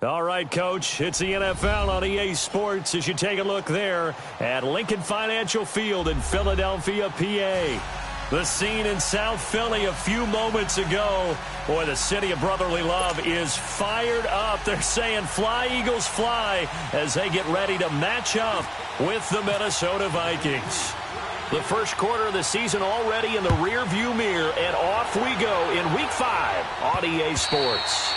All right, Coach, it's the NFL on EA Sports as you take a look there at Lincoln Financial Field in Philadelphia, PA. The scene in South Philly a few moments ago. Boy, the city of brotherly love is fired up. They're saying fly, Eagles, fly as they get ready to match up with the Minnesota Vikings. The first quarter of the season already in the rearview mirror, and off we go in Week 5 on EA Sports.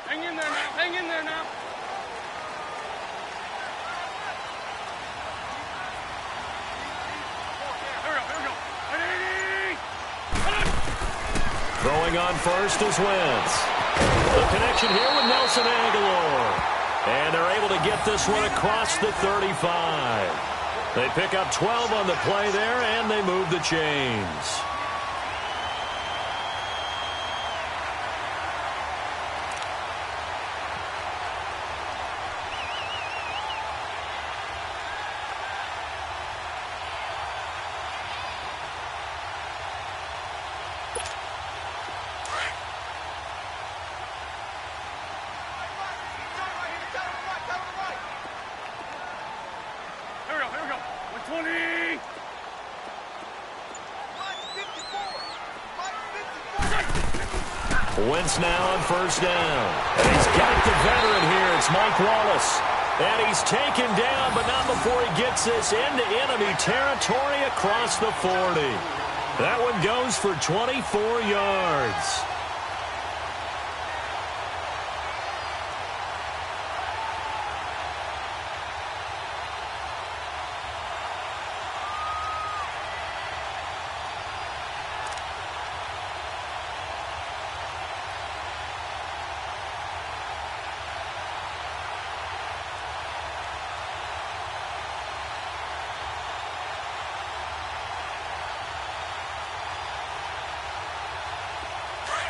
Hang in there now. Hang in there now. Here we go. Throwing on first is Wentz. The connection here with Nelson Aguilar. And they're able to get this one across the 35. They pick up 12 on the play there, and they move the chains. Wentz now on first down. And he's got the veteran here. It's Mike Wallace. And he's taken down, but not before he gets this into enemy territory across the 40. That one goes for 24 yards.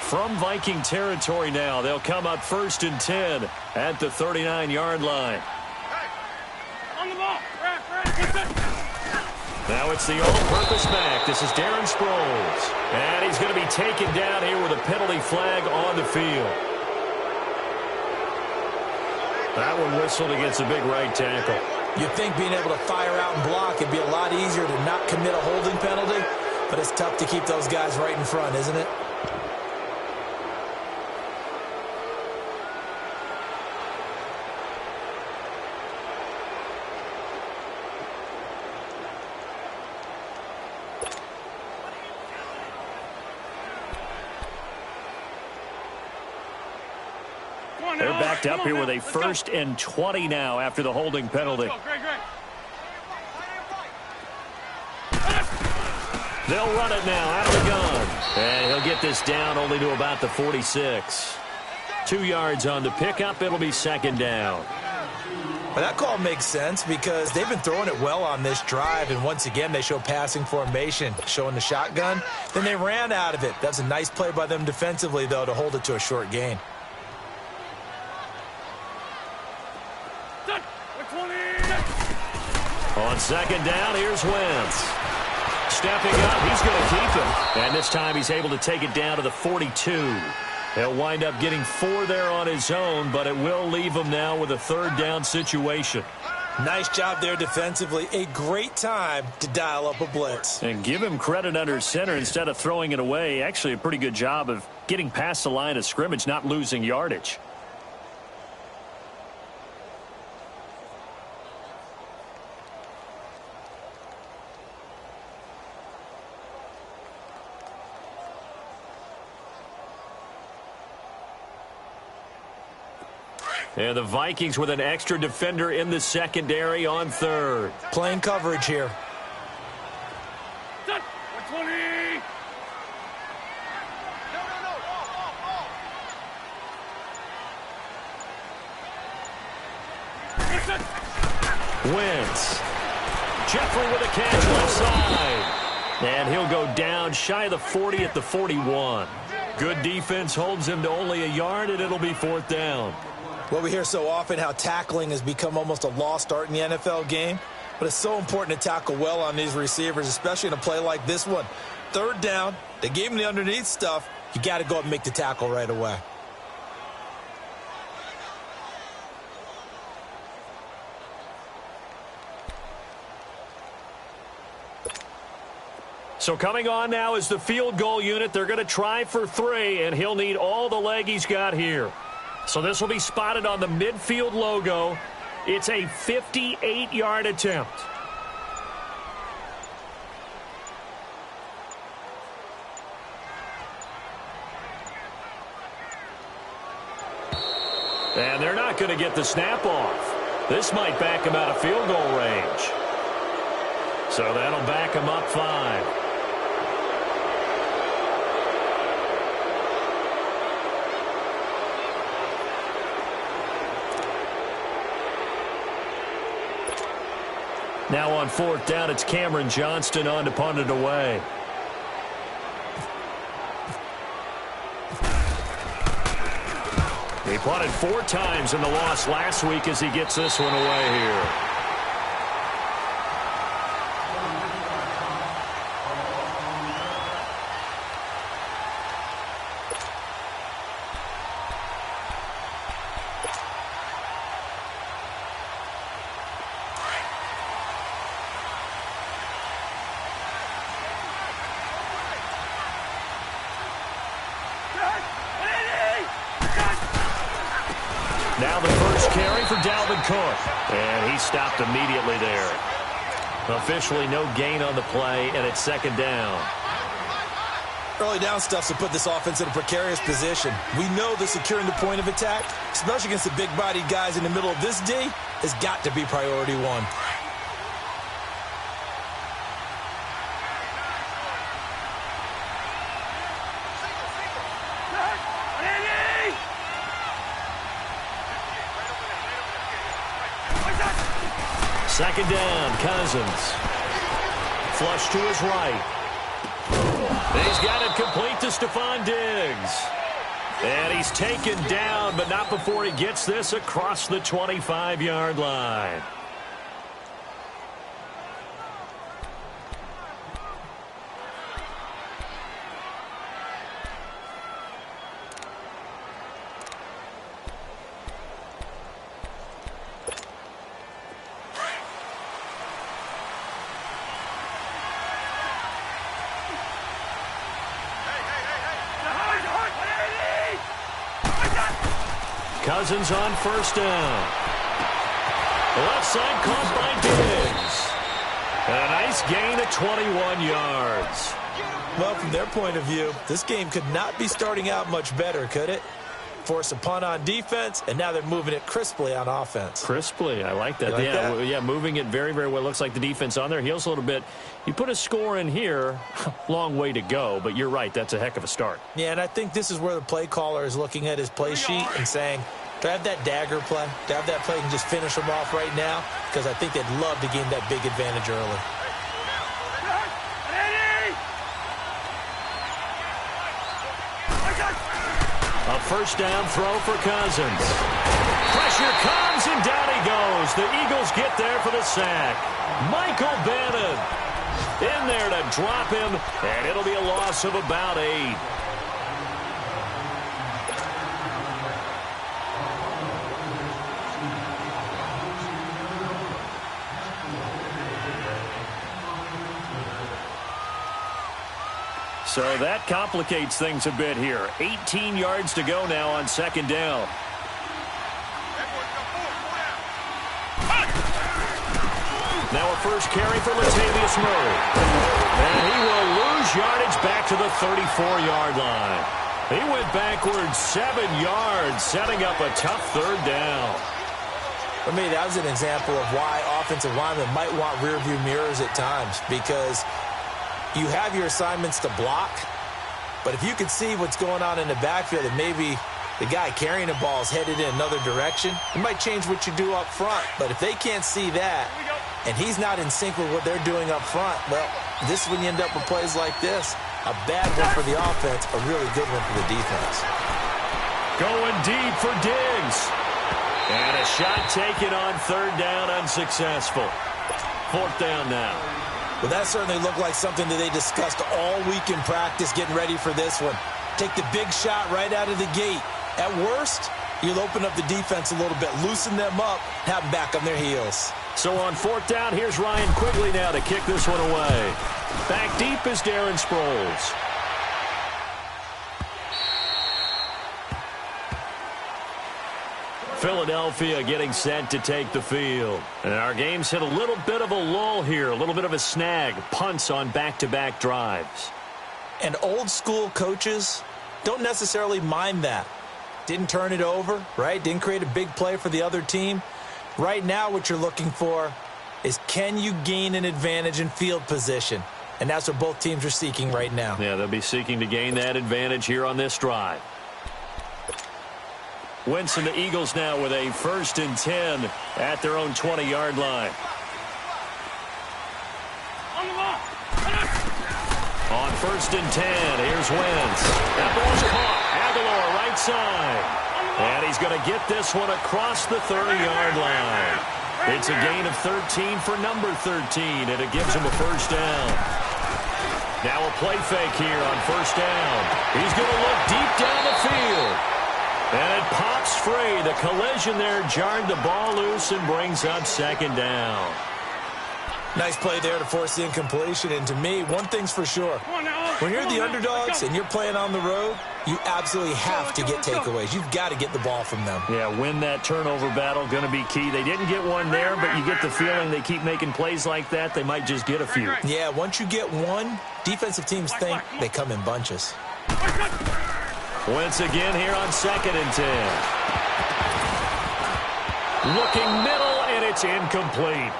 From Viking territory now, they'll come up 1st and 10 at the 39-yard line. Hey, on the ball. Now it's the all-purpose back. This is Darren Sproles. And he's going to be taken down here with a penalty flag on the field. That one whistled against a big right tackle. You'd think being able to fire out and block it'd be a lot easier to not commit a holding penalty, but it's tough to keep those guys right in front, isn't it? They're backed up here with a 1st and 20 now after the holding penalty. They'll run it now out of the gun. And he'll get this down only to about the 46. 2 yards on the pickup. It'll be 2nd down. Well, that call makes sense because they've been throwing it well on this drive, and once again they show passing formation, showing the shotgun. Then they ran out of it. That's a nice play by them defensively, though, to hold it to a short gain. On 2nd down, here's Wentz. Stepping up, he's going to keep him. And this time he's able to take it down to the 42. He'll wind up getting 4 there on his own, but it will leave him now with a 3rd down situation. Nice job there defensively. A great time to dial up a blitz. And give him credit under center instead of throwing it away. Actually, a pretty good job of getting past the line of scrimmage, not losing yardage. And the Vikings with an extra defender in the secondary on 3rd. Playing coverage here. Wentz. Jeffrey with a catch left side. And he'll go down shy of the 40 at the 41. Good defense holds him to only a yard, and it'll be 4th down. Well, we hear so often how tackling has become almost a lost art in the NFL game. But it's so important to tackle well on these receivers, especially in a play like this one. 3rd down, they gave him the underneath stuff. You got to go up and make the tackle right away. So coming on now is the field goal unit. They're going to try for 3, and he'll need all the leg he's got here. So this will be spotted on the midfield logo. It's a 58-yard attempt. And they're not going to get the snap off. This might back him out of field goal range. So that'll back him up 5. Now on 4th down, it's Cameron Johnston on to punt it away. He punted 4 times in the loss last week as he gets this one away here. Now the first carry for Dalvin Cook. And he stopped immediately there. Officially no gain on the play, and it's 2nd down. Early down stuff to put this offense in a precarious position. We know that securing the point of attack, especially against the big-bodied guys in the middle of this D, has got to be priority 1. Second down, Cousins. Flush to his right. He's got it complete to Stephon Diggs. And he's taken down, but not before he gets this across the 25-yard line. Cousins on 1st down. Left side caught by Diggs. A nice gain of 21 yards. Well, from their point of view, this game could not be starting out much better, could it? Force a punt on defense, and now they're moving it crisply on offense. Crisply, I like that. Yeah, moving it very, very well. Looks like the defense on their heels a little bit. You put a score in here, long way to go, but you're right, that's a heck of a start. Yeah, and I think this is where the play caller is looking at his play sheet and saying, do I have that dagger play? Do I have that play and just finish them off right now? Because I think they'd love to gain that big advantage early. A first down throw for Cousins. Pressure comes, and down he goes. The Eagles get there for the sack. Michael Bannon in there to drop him, and it'll be a loss of about 8. So that complicates things a bit here. 18 yards to go now on 2nd down. Now a first carry for Latavius Murray. And he will lose yardage back to the 34-yard line. He went backwards 7 yards, setting up a tough 3rd down. For me, that was an example of why offensive linemen might want rearview mirrors at times, because you have your assignments to block, but if you can see what's going on in the backfield and maybe The guy carrying the ball is headed in another direction. It might change what you do up front, but if they can't see that, and he's not in sync with what they're doing up front, well, this is when you end up with plays like this. A bad one for the offense, a really good one for the defense. Going deep for Diggs. And a shot taken on third down, unsuccessful. Fourth down now. Well, that certainly looked like something that they discussed all week in practice getting ready for this one. Take the big shot right out of the gate. At worst, you'll open up the defense a little bit, loosen them up, have them back on their heels. So on fourth down, here's Ryan Quigley now to kick this one away. Back deep is Darren Sproles. Philadelphia getting set to take the field. And our game's hit a little bit of a lull here, a little bit of a snag. Punts on back-to-back drives. And old school coaches don't necessarily mind that. Didn't turn it over, right? Didn't create a big play for the other team. Right now what you're looking for is, can you gain an advantage in field position? And that's what both teams are seeking right now. Yeah, they'll be seeking to gain that advantage here on this drive. Wentz and the Eagles now with a 1st and 10 at their own 20-yard line. On the ball. On 1st and 10, here's Wentz. That ball's caught. Aguilar right side. And he's going to get this one across the 30-yard line. It's a gain of 13 for number 13, and it gives him a first down. Now a play fake here on first down. He's going to look deep down the field. And it pops free. The collision there jarred the ball loose and brings up second down. Nice play there to force the incompletion. And to me, one thing's for sure. When you're the underdogs and you're playing on the road, you absolutely have to get takeaways. You've got to get the ball from them. Yeah, win that turnover battle, going to be key. They didn't get one there, but you get the feeling they keep making plays like that, they might just get a few. Yeah, once you get one, defensive teams think they come in bunches. Once again here on 2nd and 10. Looking middle, and it's incomplete.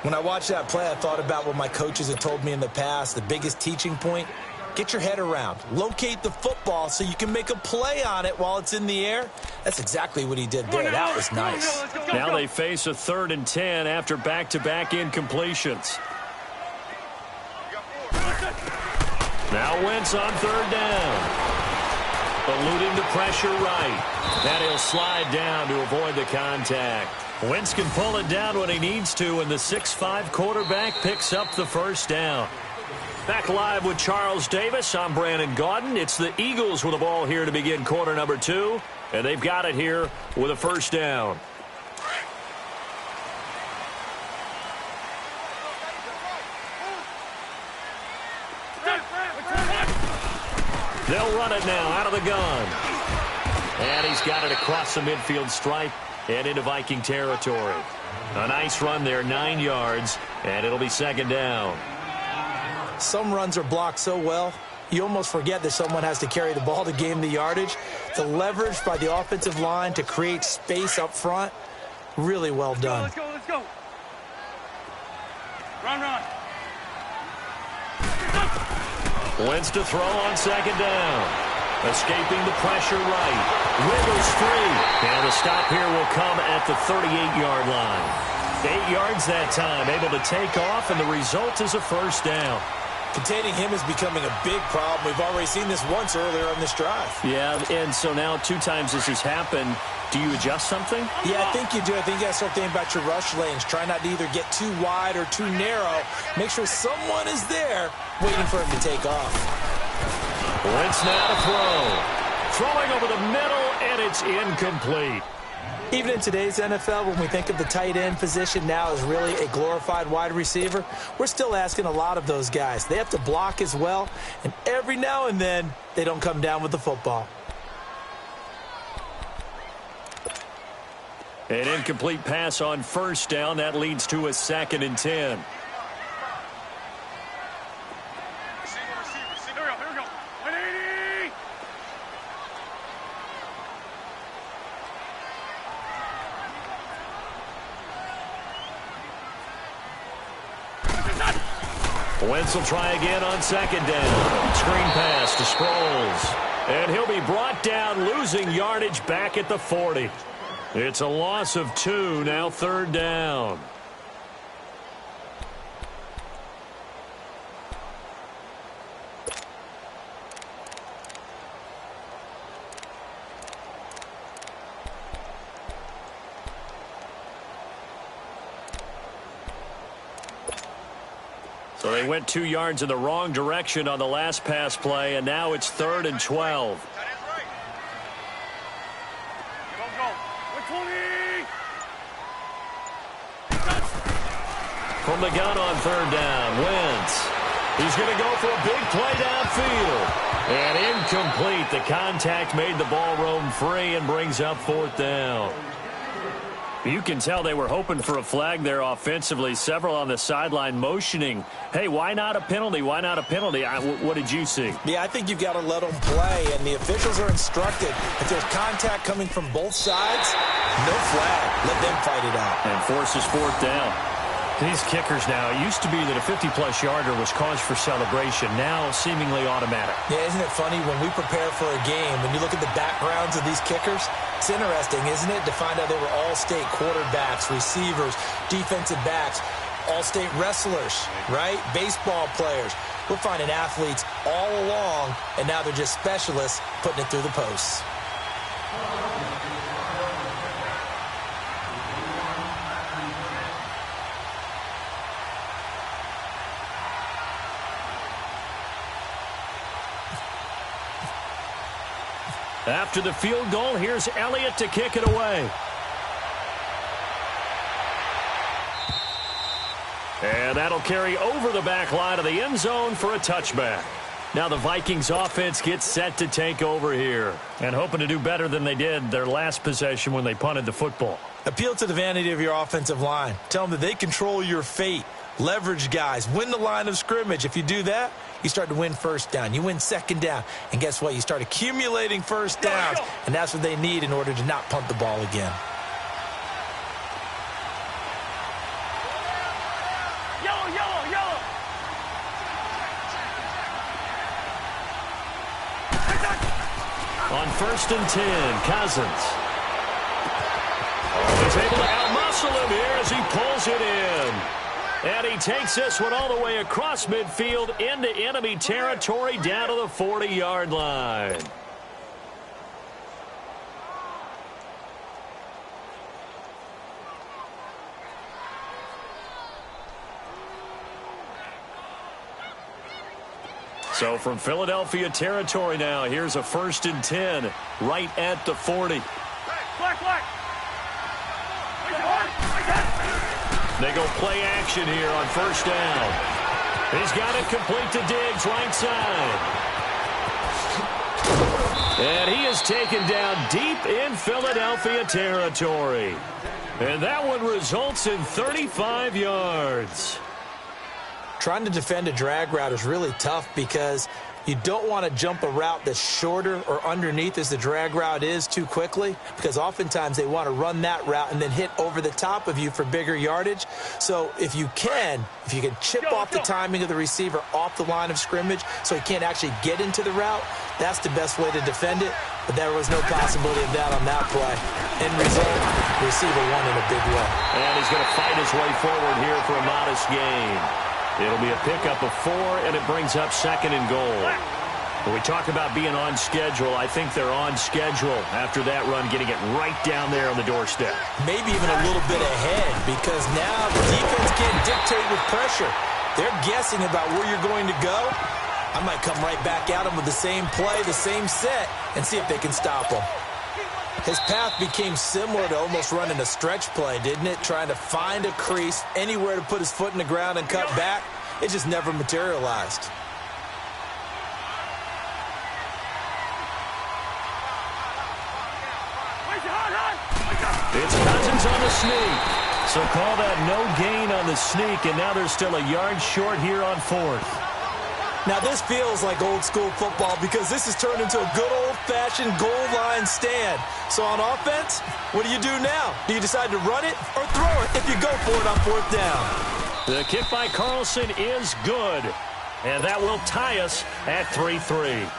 When I watched that play, I thought about what my coaches had told me in the past. The biggest teaching point, get your head around. Locate the football so you can make a play on it while it's in the air. That's exactly what he did there. That was nice. Now they face a 3rd and 10 after back-to-back incompletions. Now Wentz on 3rd down. Eluding the pressure right. And he'll slide down to avoid the contact. Wentz can pull it down when he needs to, and the 6'5" quarterback picks up the first down. Back live with Charles Davis. I'm Brandon Gaudin. It's the Eagles with the ball here to begin quarter number 2, and they've got it here with a first down. They'll run it now out of the gun. And he's got it across the midfield stripe and into Viking territory. A nice run there, 9 yards, and it'll be second down. Some runs are blocked so well, you almost forget that someone has to carry the ball to gain the yardage. The leverage by the offensive line to create space up front, really well done. Let's go, let's go. Run. Wentz to throw on second down. Escaping the pressure right. Rivers free. And the stop here will come at the 38-yard line. 8 yards that time, able to take off, and the result is a first down. Containing him is becoming a big problem. We've already seen this once earlier on this drive. Yeah, and so now 2 times this has happened. Do you adjust something? Yeah, I think you do. I think you got to start thinking about your rush lanes. Try not to either get too wide or too narrow. Make sure someone is there waiting for him to take off. Wentz now to throw. Throwing over the middle, and it's incomplete. Even in today's NFL, when we think of the tight end position now as really a glorified wide receiver, we're still asking a lot of those guys. They have to block as well, and every now and then, they don't come down with the football. An incomplete pass on first down. That leads to a 2nd and 10. Here we go. 180. Wentz will try again on second down. Screen pass to Sproles. And he'll be brought down, losing yardage back at the 40. It's a loss of 2, now 3rd down. So they went 2 yards in the wrong direction on the last pass play, and now it's 3rd and 12. From the gun on 3rd down, Wentz. He's going to go for a big play downfield. And incomplete. The contact made the ball roam free and brings up 4th down. You can tell they were hoping for a flag there offensively. Several on the sideline motioning, hey, why not a penalty? Why not a penalty? What did you see? Yeah, I think you've got to let them play, and the officials are instructed. If there's contact coming from both sides, no flag. Let them fight it out. And forces 4th down. These kickers now, it used to be that a 50-plus yarder was cause for celebration, now seemingly automatic. Yeah, isn't it funny when we prepare for a game, when you look at the backgrounds of these kickers, it's interesting, isn't it, to find out they were all-state quarterbacks, receivers, defensive backs, all-state wrestlers, right? Baseball players. We're finding athletes all along, and now they're just specialists putting it through the posts. After the field goal, here's Elliott to kick it away. And that'll carry over the back line of the end zone for a touchback. Now the Vikings offense gets set to take over here and hoping to do better than they did their last possession when they punted the football. Appeal to the vanity of your offensive line. Tell them that they control your fate. Leverage guys. Win the line of scrimmage. If you do that, you start to win 1st down. You win 2nd down. And guess what? You start accumulating 1st downs. And that's what they need in order to not punt the ball again. Yellow. On 1st and 10, Cousins. He's able to out-muscle him here as he pulls it in. And he takes this one all the way across midfield into enemy territory down to the 40-yard line. So from Philadelphia territory now, here's a 1st and 10 right at the 40. Black. They go play action here on 1st down. He's got it complete to Diggs, right side. And he is taken down deep in Philadelphia territory. And that one results in 35 yards. Trying to defend a drag route is really tough because you don't want to jump a route that's shorter or underneath as the drag route is too quickly, because oftentimes they want to run that route and then hit over the top of you for bigger yardage. So if you can chip off the timing of the receiver off the line of scrimmage so he can't actually get into the route, that's the best way to defend it. But there was no possibility of that on that play. End result, receiver won in a big way. And he's going to fight his way forward here for a modest gain. It'll be a pickup of 4, and it brings up 2nd and goal. When we talk about being on schedule, I think they're on schedule after that run, getting it right down there on the doorstep. Maybe even a little bit ahead, because now the defense can't dictate with pressure. They're guessing about where you're going to go. I might come right back at them with the same play, the same set, and see if they can stop them. His path became similar to almost running a stretch play, didn't it? Trying to find a crease, anywhere to put his foot in the ground and cut back. It just never materialized. It's Cousins on the sneak. So call that no gain on the sneak, and now they're still a yard short here on 4th. Now, this feels like old-school football because this has turned into a good old-fashioned goal line stand. So on offense, what do you do now? Do you decide to run it or throw it if you go for it on 4th down? The kick by Carlson is good, and that will tie us at 3-3.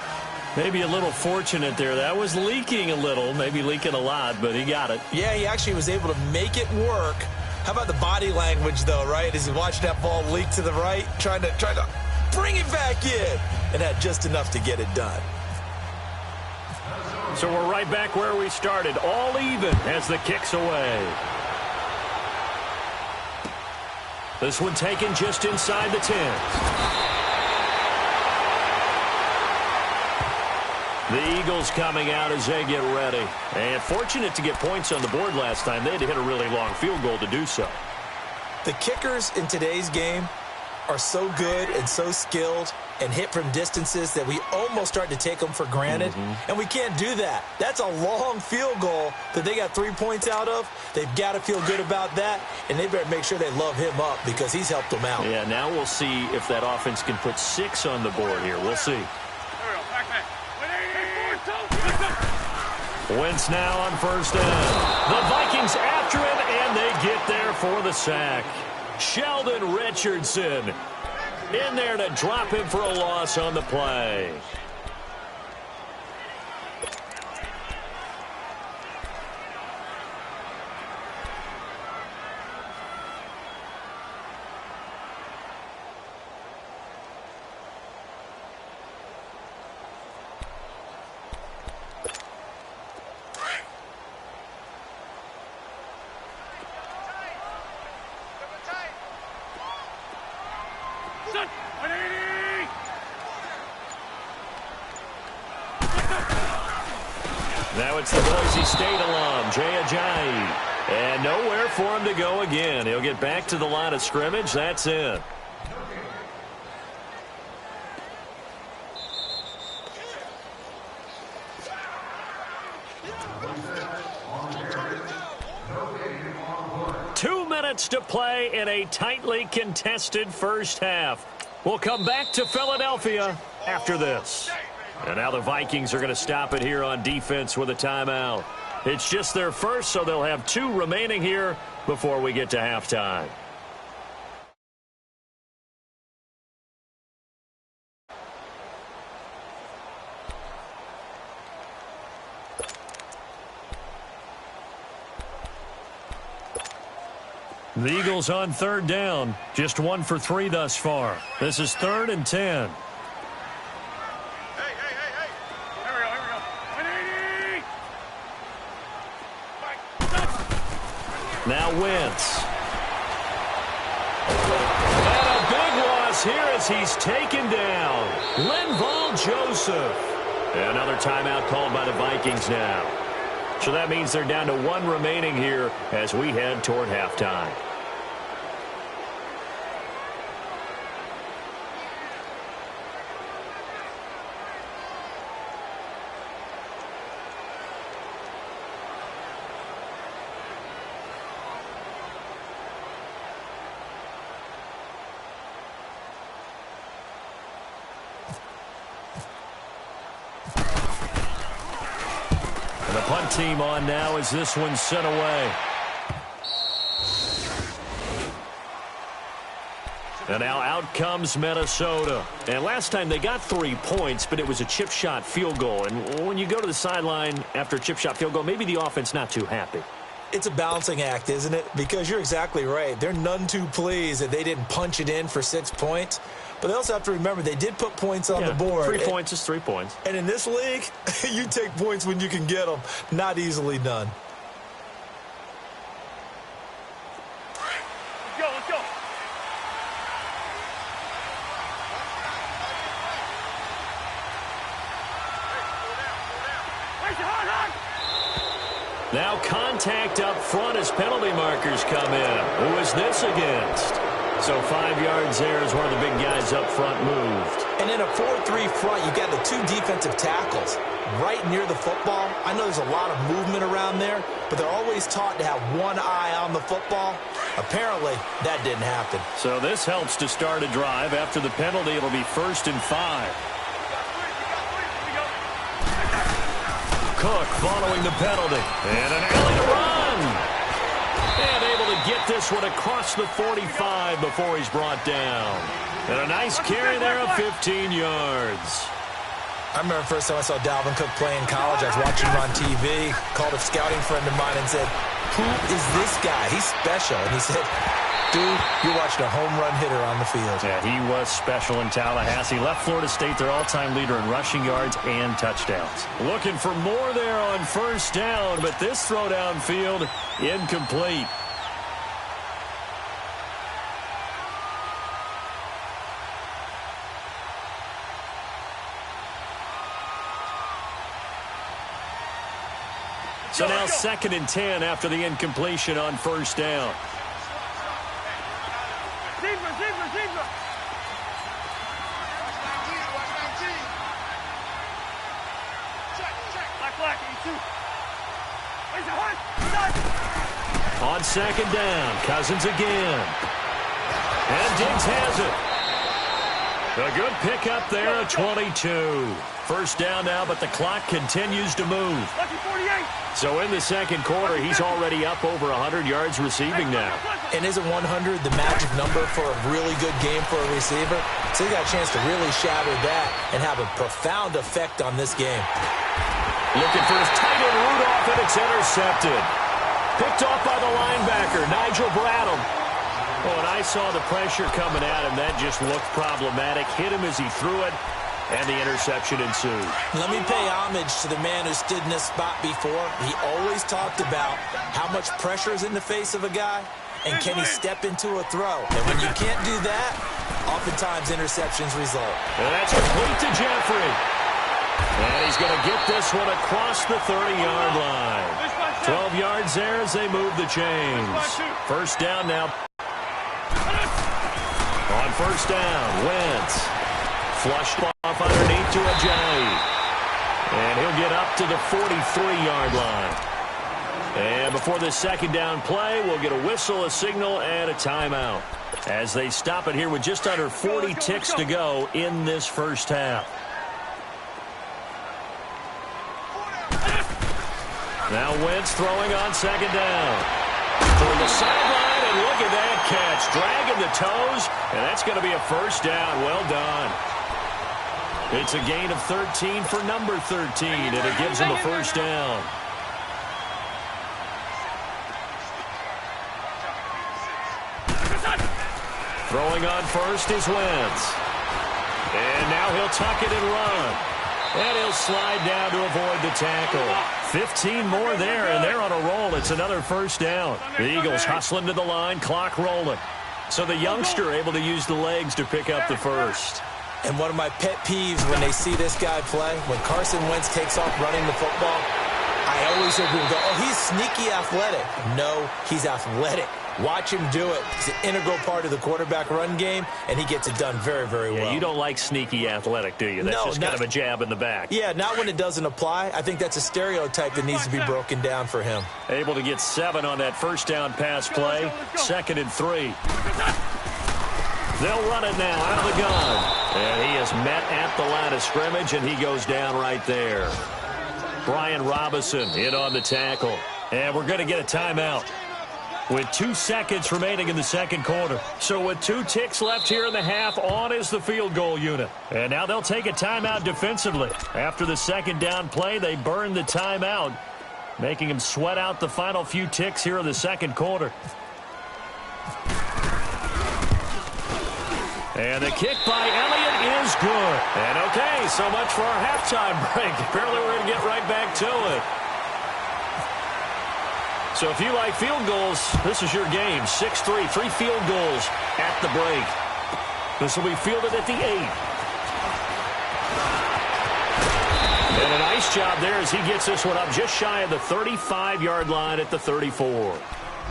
Maybe a little fortunate there. That was leaking a little, maybe leaking a lot, but he got it. Yeah, he actually was able to make it work. How about the body language, though, right? As he watched that ball leak to the right, trying to bring it back in, and had just enough to get it done. So we're right back where we started, all even as the kick's away. This one taken just inside the 10. The Eagles coming out as they get ready. And fortunate to get points on the board last time. They had to hit a really long field goal to do so. The kickers in today's game are so good and so skilled and hit from distances that we almost start to take them for granted. And we can't do that. That's a long field goal that they got 3 points out of. They've got to feel good about that, and they better make sure they love him up because he's helped them out. Yeah, now we'll see if that offense can put 6 on the board here. We'll see. Wentz now on first down. The Vikings after him, and they get there for the sack. Sheldon Richardson in there to drop him for a loss on the play. Now it's the Boise State alum, Jay Ajayi. And nowhere for him to go again. He'll get back to the line of scrimmage. That's it. To play in a tightly contested first half. We'll come back to Philadelphia after this. And now the Vikings are going to stop it here on defense with a timeout. It's just their first, so they'll have 2 remaining here before we get to halftime. The Eagles on third down. Just 1 for 3 thus far. This is 3rd and 10. Hey. Here we go. 180. Now Wentz. And a big loss here as he's taken down. Linval Joseph. And another timeout called by the Vikings now. So that means they're down to 1 remaining here as we head toward halftime. And the punt team on now as this one's sent away. And now out comes Minnesota. And last time they got 3 points, but it was a chip shot field goal. And when you go to the sideline after a chip shot field goal, maybe the offense not too happy. It's a balancing act, isn't it? Because you're exactly right. They're none too pleased that they didn't punch it in for 6 points. But they also have to remember they did put points on the board. 3 points is 3 points. And in this league, you take points when you can get them. Not easily done. Let's go. Now contact up front as penalty markers come in. Who is this against? So 5 yards there as one of the big guys up front moved. And in a 4-3 front, you got the 2 defensive tackles right near the football. I know there's a lot of movement around there, but they're always taught to have one eye on the football. Apparently, that didn't happen. So this helps to start a drive. After the penalty, it'll be 1st and 5. Cook following the penalty. And an alley to run. And able to get this one across the 45 before he's brought down. And a nice carry there of 15 yards. I remember the first time I saw Dalvin Cook play in college. I was watching him on TV, called a scouting friend of mine and said, "Who is this guy? He's special." And he said, "Dude, you're watching a home run hitter on the field." Yeah, he was special in Tallahassee. Left Florida State their all-time leader in rushing yards and touchdowns. Looking for more there on first down, but this throw downfield incomplete. So now 2nd and 10 after the incompletion on first down. On 2nd down, Cousins again. And Diggs has it. A good pickup there at 22. First down now, but the clock continues to move. So in the second quarter, he's already up over 100 yards receiving now. And isn't 100 the magic number for a really good game for a receiver? So he got a chance to really shatter that and have a profound effect on this game. Looking for his tight end Rudolph, and it's intercepted. Picked off by the linebacker, Nigel Bradham. Oh, and I saw the pressure coming at him. That just looked problematic. Hit him as he threw it, and the interception ensued. Let me pay homage to the man who stood in this spot before. He always talked about how much pressure is in the face of a guy, and can he step into a throw. And when you can't do that, oftentimes interceptions result. And that's complete to Jeffrey. And he's going to get this one across the 30-yard line. 12 yards there as they move the chains. First down now. On first down, Wentz. Flushed off underneath to Ajayi. And he'll get up to the 43-yard line. And before the second down play, we'll get a whistle, a signal, and a timeout. As they stop it here with just under 40 ticks to go in this first half. Now Wentz throwing on second down. For the sideline, and look at that catch. Dragging the toes, and that's going to be a first down. Well done. It's a gain of 13 for number 13, and it gives him a first down. Throwing on first is Wentz. And now he'll tuck it and run. And he'll slide down to avoid the tackle. 15 more there, and they're on a roll. It's another first down. The Eagles hustling to the line, clock rolling. So the youngster able to use the legs to pick up the first. And one of my pet peeves when they see this guy play, when Carson Wentz takes off running the football, I always hear people go, "Oh, he's sneaky athletic." No, he's athletic. Watch him do it. It's an integral part of the quarterback run game, and he gets it done very, very well. Yeah, you don't like sneaky athletic, do you? That's just kind of a jab in the back. Yeah, not when it doesn't apply. I think that's a stereotype that needs to be broken down for him. Able to get 7 on that first down pass play. 2nd and 3. They'll run it now out of the gun. And he is met at the line of scrimmage, and he goes down right there. Brian Robinson in on the tackle. And we're going to get a timeout with 2 seconds remaining in the second quarter. So with 2 ticks left here in the half, on is the field goal unit. And now they'll take a timeout defensively. After the second down play, they burn the timeout, making him sweat out the final few ticks here in the second quarter. And the kick by Elliott is good. And okay, so much for our halftime break. Apparently we're going to get right back to it. So if you like field goals, this is your game. 6-3, 3 field goals at the break. This will be fielded at the 8. And a nice job there as he gets this one up just shy of the 35-yard line at the 34.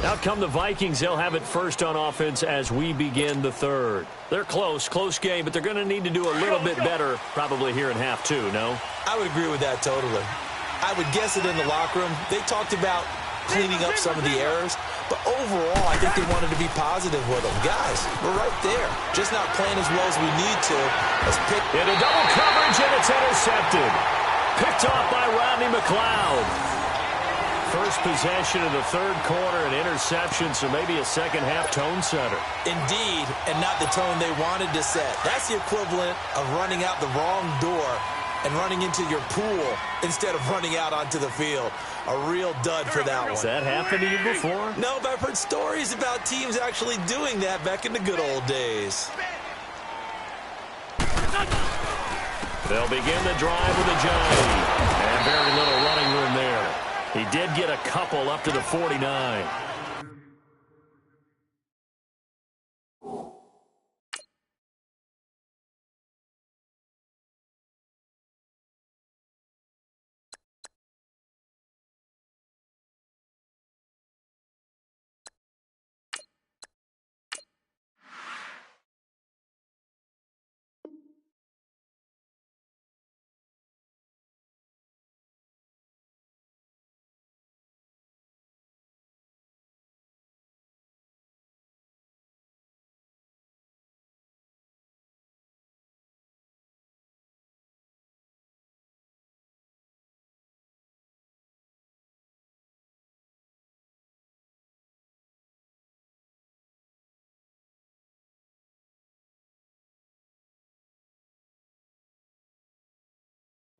Out come the Vikings. They'll have it first on offense as we begin the third. They're close game, but they're going to need to do a little bit better probably here in half 2, no? I would agree with that totally. I would guess it in the locker room. They talked about cleaning up some of the errors, but overall, I think they wanted to be positive with them. Guys, we're right there. Just not playing as well as we need to. Let's pick into double coverage, and it's intercepted. Picked off by Rodney McLeod. First possession of the third quarter, an interception, so maybe a second-half tone setter. Indeed, and not the tone they wanted to set. That's the equivalent of running out the wrong door and running into your pool instead of running out onto the field. A real dud for that one. Has that happened to you before? No, but I've heard stories about teams actually doing that back in the good old days. They'll begin the drive with a jive. And very little running room there. He did get a couple up to the 49.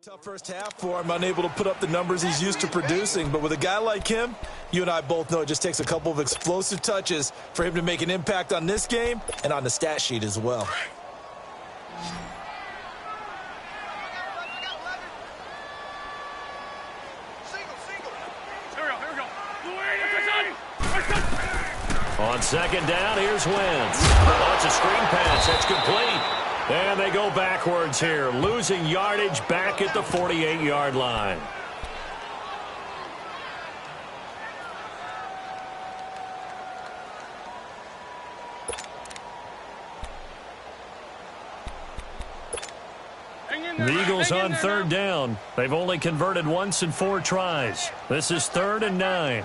Tough first half for him, unable to put up the numbers he's used to producing. But with a guy like him, you and I both know it just takes a couple of explosive touches for him to make an impact on this game and on the stat sheet as well. On second down, here's Wentz. Oh, it's a screen pass. That's complete. And they go backwards here, losing yardage back at the 48-yard line. The Eagles on third down. They've only converted once in 4 tries. This is 3rd and 9.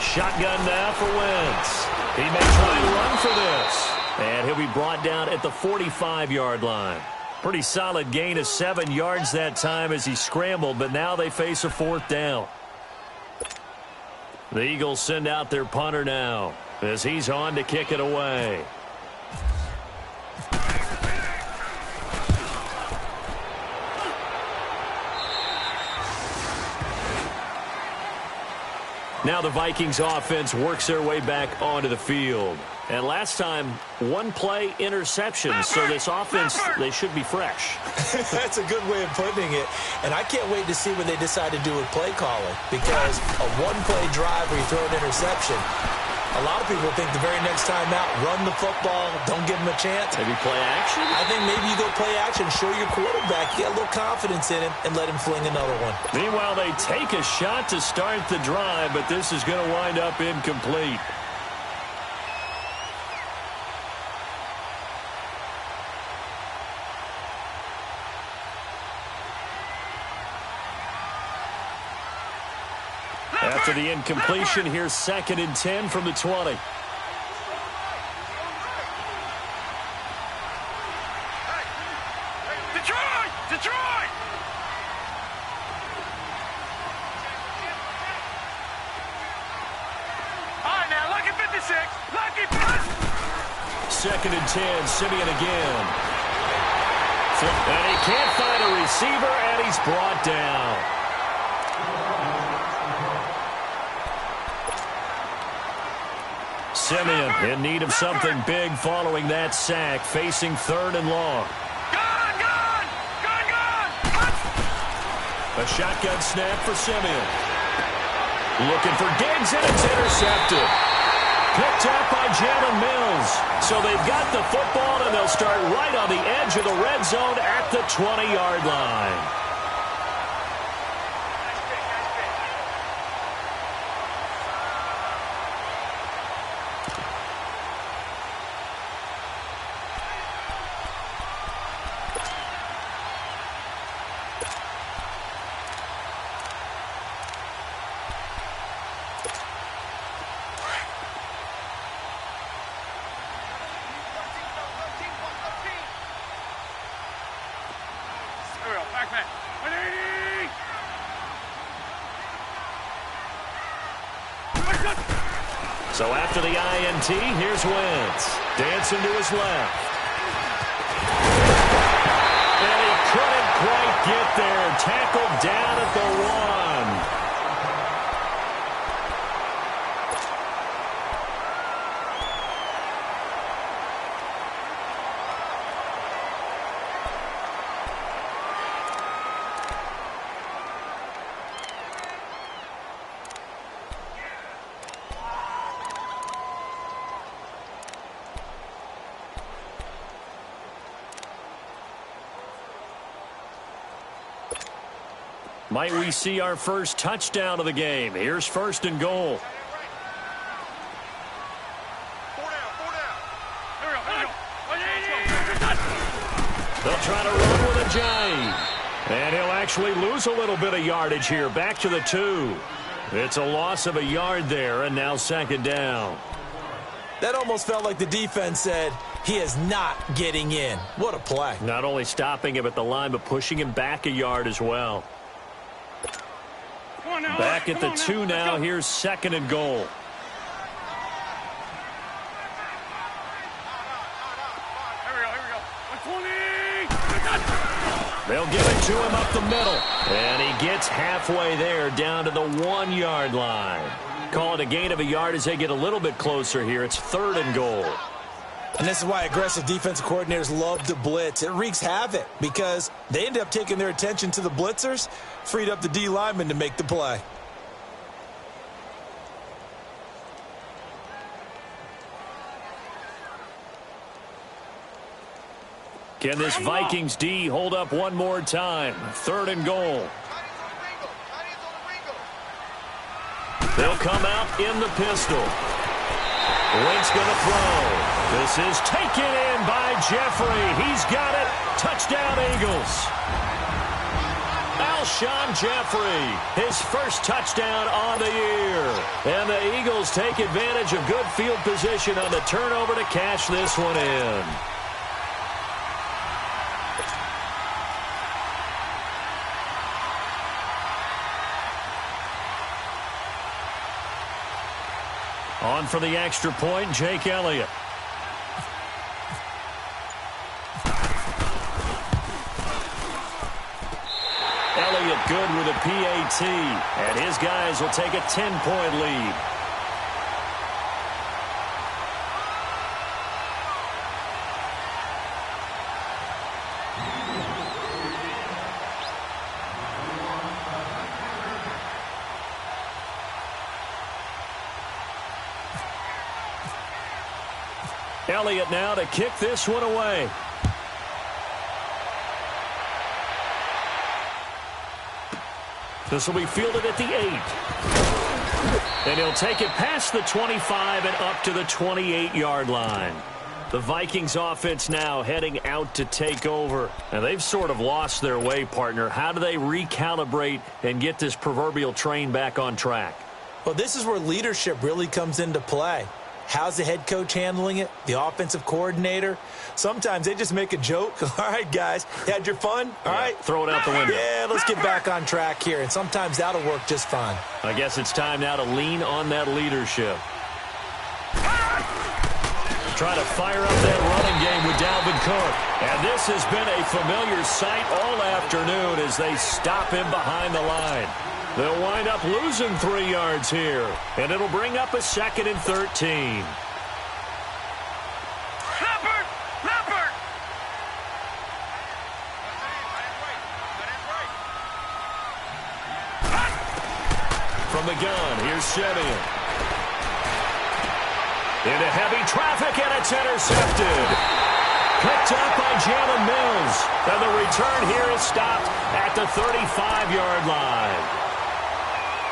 Shotgun now for Wentz. He may try and run for this. And he'll be brought down at the 45-yard line. Pretty solid gain of 7 yards that time as he scrambled, but now they face a 4th down. The Eagles send out their punter now as he's on to kick it away. Now the Vikings offense works their way back onto the field. And last time, 1 play interception. So this offense, they should be fresh. That's a good way of putting it. And I can't wait to see what they decide to do with play calling. Because a 1-play drive where you throw an interception, a lot of people think the very next time out, run the football, don't give him a chance. Maybe play action? I think maybe you go play action, show your quarterback, get a little confidence in him, and let him fling another one. Meanwhile, they take a shot to start the drive, but this is going to wind up incomplete. After the incompletion, here's 2nd and 10 from the 20. Detroit! Detroit! All right, now, lucky 56. Lucky 56. 2nd and 10, Simeon again. And he can't find a receiver, and he's brought down. Simeon in need of something big following that sack, facing 3rd and long. Gone! A shotgun snap for Simeon. Looking for Diggs, and it's intercepted. Picked up by Jalen Mills. So they've got the football, and they'll start right on the edge of the red zone at the 20-yard line. So after the INT, here's Wentz. Dancing to his left. And he couldn't quite get there. Tackled down at the 1. Might we see our first touchdown of the game? Here's first and goal. 4 down. Here we go. They'll try to run with a J. And he'll actually lose a little bit of yardage here. Back to the 2. It's a loss of a yard there, and now second down. That almost felt like the defense said, he is not getting in. What a play. Not only stopping him at the line, but pushing him back a yard as well. Back at the 2 now. Here's second and goal. Here we go. 120. They'll give it to him up the middle. And he gets halfway there down to the 1-yard line. Call it a gain of a yard as they get a little bit closer here. It's third and goal. And this is why aggressive defensive coordinators love to blitz. It wreaks havoc because they end up taking their attention to the blitzers, freed up the D lineman to make the play. Can this Vikings D hold up one more time? Third and goal. They'll come out in the pistol. Wentz going to throw. This is taken in by Jeffrey. He's got it. Touchdown, Eagles. Alshon Jeffrey, his first touchdown on the year. And the Eagles take advantage of good field position on the turnover to cash this one in. On for the extra point, Jake Elliott. Elliott good with a PAT, and his guys will take a 10-point lead. Elliott now to kick this one away. This will be fielded at the 8. And he'll take it past the 25 and up to the 28-yard line. The Vikings offense now heading out to take over. And they've sort of lost their way, partner. How do they recalibrate and get this proverbial train back on track? Well, this is where leadership really comes into play. How's the head coach handling it? The offensive coordinator? Sometimes they just make a joke. All right, guys, had your fun? All right. Throw it out the window. Yeah, let's get back on track here. And sometimes that'll work just fine. I guess it's time now to lean on that leadership. Try to fire up that running game with Dalvin Cook. And this has been a familiar sight all afternoon as they stop him behind the line. They'll wind up losing 3 yards here. And it'll bring up a 2nd and 13. From the gun, here's Simeon. Into heavy traffic, and it's intercepted. Picked up by Jalen Mills. And the return here is stopped at the 35-yard line.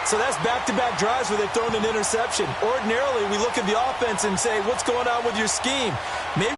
So that's back-to-back drives where they've thrown an interception. Ordinarily, we look at the offense and say, what's going on with your scheme? Maybe